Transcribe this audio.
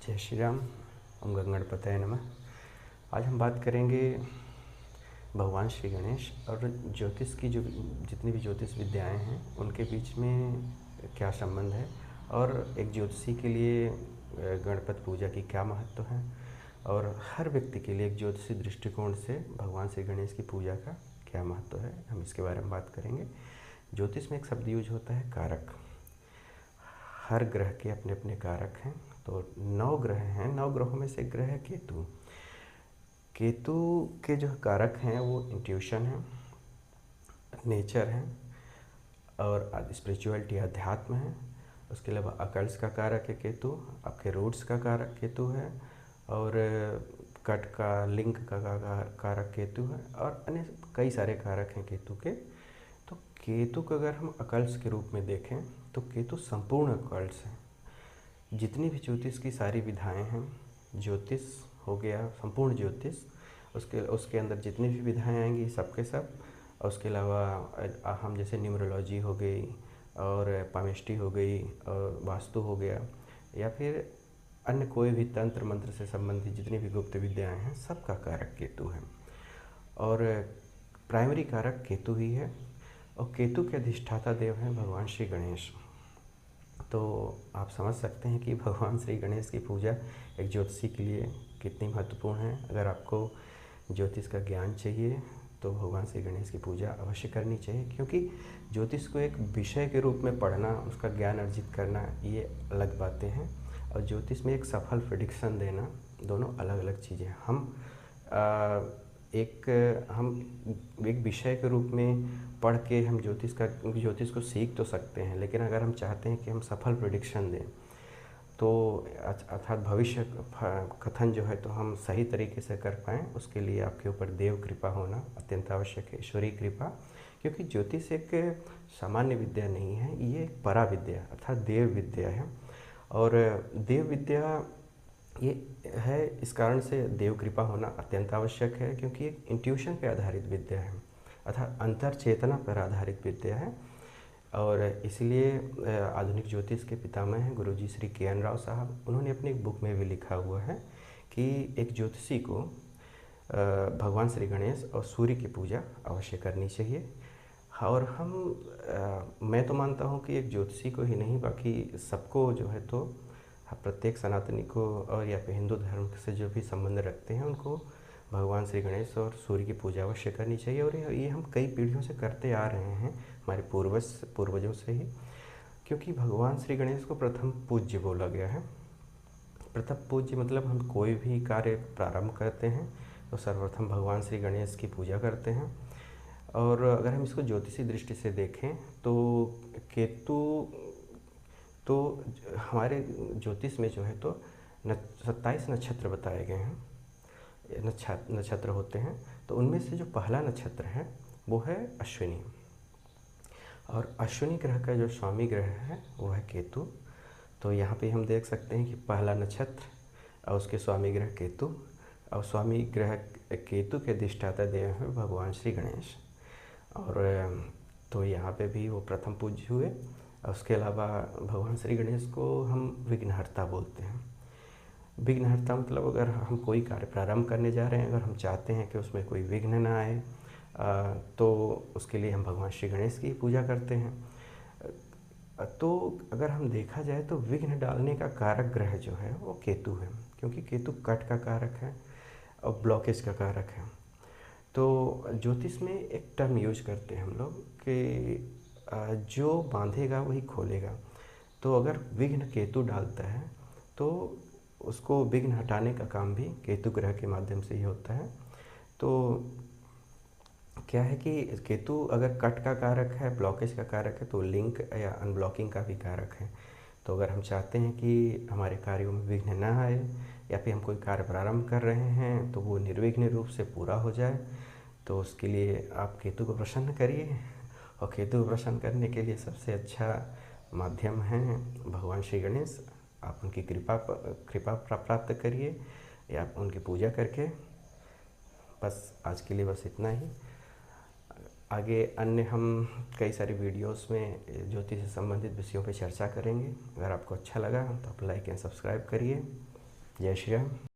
जय श्री राम। ओम गणपतये नमः। आज हम बात करेंगे भगवान श्री गणेश और ज्योतिष की जो जितनी भी ज्योतिष विद्याएं हैं उनके बीच में क्या संबंध है, और एक ज्योतिषी के लिए गणपति पूजा की क्या महत्व है, और हर व्यक्ति के लिए एक ज्योतिषी दृष्टिकोण से भगवान श्री गणेश की पूजा का क्या महत्व है, हम इसके बारे में बात करेंगे। ज्योतिष में एक शब्द यूज होता है कारक। हर ग्रह के अपने अपने कारक हैं। तो 9 ग्रह हैं, 9 ग्रहों में से एक ग्रह है केतु। केतु के जो कारक हैं वो इंट्यूशन है, नेचर है और स्पिरिचुअलिटी अध्यात्म है। उसके अलावा अकल्ट्स का कारक है केतु, आपके रूट्स का कारक केतु है, और कट का लिंक का कारक केतु है, और अन्य कई सारे कारक हैं केतु के। तो केतु को अगर हम अकल्ट्स के रूप में देखें तो केतु संपूर्ण अकल्ट्स हैं। जितनी भी ज्योतिष की सारी विधाएं हैं, ज्योतिष हो गया संपूर्ण ज्योतिष, उसके अंदर जितनी भी विधाएं आएंगी सबके सब। और उसके अलावा हम जैसे न्यूमरोलॉजी हो गई और पामिस्ट्री हो गई और वास्तु हो गया, या फिर अन्य कोई भी तंत्र मंत्र से संबंधित जितनी भी गुप्त विद्याएं हैं सबका कारक केतु है। और प्राइमरी कारक केतु ही है, और केतु के अधिष्ठाता देव हैं भगवान श्री गणेश। तो आप समझ सकते हैं कि भगवान श्री गणेश की पूजा एक ज्योतिषी के लिए कितनी महत्वपूर्ण है। अगर आपको ज्योतिष का ज्ञान चाहिए तो भगवान श्री गणेश की पूजा अवश्य करनी चाहिए, क्योंकि ज्योतिष को एक विषय के रूप में पढ़ना, उसका ज्ञान अर्जित करना, ये अलग बातें हैं, और ज्योतिष में एक सफल प्रेडिक्शन देना, दोनों अलग अलग चीज़ें हैं। हम एक विषय के रूप में पढ़ के हम ज्योतिष को सीख तो सकते हैं, लेकिन अगर हम चाहते हैं कि हम सफल प्रेडिक्शन दें तो अर्थात भविष्य कथन जो है तो हम सही तरीके से कर पाएँ, उसके लिए आपके ऊपर देव कृपा होना अत्यंत आवश्यक है, ईश्वरीय कृपा। क्योंकि ज्योतिष एक सामान्य विद्या नहीं है, ये एक परा विद्या अर्थात देव विद्या है। और देव विद्या ये है, इस कारण से देव कृपा होना अत्यंत आवश्यक है, क्योंकि एक इंट्यूशन पे आधारित विद्या है अर्थात अंतर चेतना पर आधारित विद्या है। और इसलिए आधुनिक ज्योतिष के पितामह हैं गुरुजी श्री के.एन. राव साहब। उन्होंने अपनी एक बुक में भी लिखा हुआ है कि एक ज्योतिषी को भगवान श्री गणेश और सूर्य की पूजा अवश्य करनी चाहिए। और मैं तो मानता हूँ कि एक ज्योतिषी को ही नहीं, बाकी सबको जो है तो प्रत्येक सनातनी को और या फिर हिंदू धर्म से जो भी संबंध रखते हैं उनको भगवान श्री गणेश और सूर्य की पूजा अवश्य करनी चाहिए। और ये हम कई पीढ़ियों से करते आ रहे हैं, हमारे पूर्वजों से ही, क्योंकि भगवान श्री गणेश को प्रथम पूज्य बोला गया है। प्रथम पूज्य मतलब हम कोई भी कार्य प्रारंभ करते हैं तो सर्वप्रथम भगवान श्री गणेश की पूजा करते हैं। और अगर हम इसको ज्योतिषी दृष्टि से देखें तो केतु तो हमारे ज्योतिष में जो है तो 27 नक्षत्र बताए गए हैं, नक्षत्र होते हैं। तो उनमें से जो पहला नक्षत्र है वो है अश्विनी, और अश्विनी ग्रह का जो स्वामी ग्रह है वो है केतु। तो यहाँ पे हम देख सकते हैं कि पहला नक्षत्र और उसके स्वामी ग्रह केतु, और स्वामी ग्रह केतु के अधिष्ठाता देव हैं भगवान श्री गणेश। और तो यहाँ पे भी वो प्रथम पूज्य हुए। उसके अलावा भगवान श्री गणेश को हम विघ्नहर्ता बोलते हैं। विघ्नहर्ता मतलब अगर हम कोई कार्य प्रारंभ करने जा रहे हैं, अगर हम चाहते हैं कि उसमें कोई विघ्न ना आए, तो उसके लिए हम भगवान श्री गणेश की पूजा करते हैं। तो अगर हम देखा जाए तो विघ्न डालने का कारक ग्रह जो है वो केतु है, क्योंकि केतु कट का कारक है और ब्लॉकेज का कारक है। तो ज्योतिष में एक टर्म यूज करते हैं हम लोग कि जो बांधेगा वही खोलेगा। तो अगर विघ्न केतु डालता है तो उसको विघ्न हटाने का काम भी केतु ग्रह के माध्यम से ही होता है। तो क्या है कि केतु अगर कट का कारक है, ब्लॉकेज का कारक है, तो लिंक या अनब्लॉकिंग का भी कारक है। तो अगर हम चाहते हैं कि हमारे कार्यों में विघ्न न आए, या फिर हम कोई कार्य प्रारंभ कर रहे हैं तो वो निर्विघ्न रूप से पूरा हो जाए, तो उसके लिए आप केतु को प्रसन्न करिए। और केतु को प्रसन्न करने के लिए सबसे अच्छा माध्यम है भगवान श्री गणेश। आप उनकी कृपा प्राप्त करिए या आप उनकी पूजा करके। बस आज के लिए बस इतना ही। आगे अन्य हम कई सारी वीडियोस में ज्योतिष से संबंधित विषयों पर चर्चा करेंगे। अगर आपको अच्छा लगा तो आप लाइक एंड सब्सक्राइब करिए। जय श्री राम।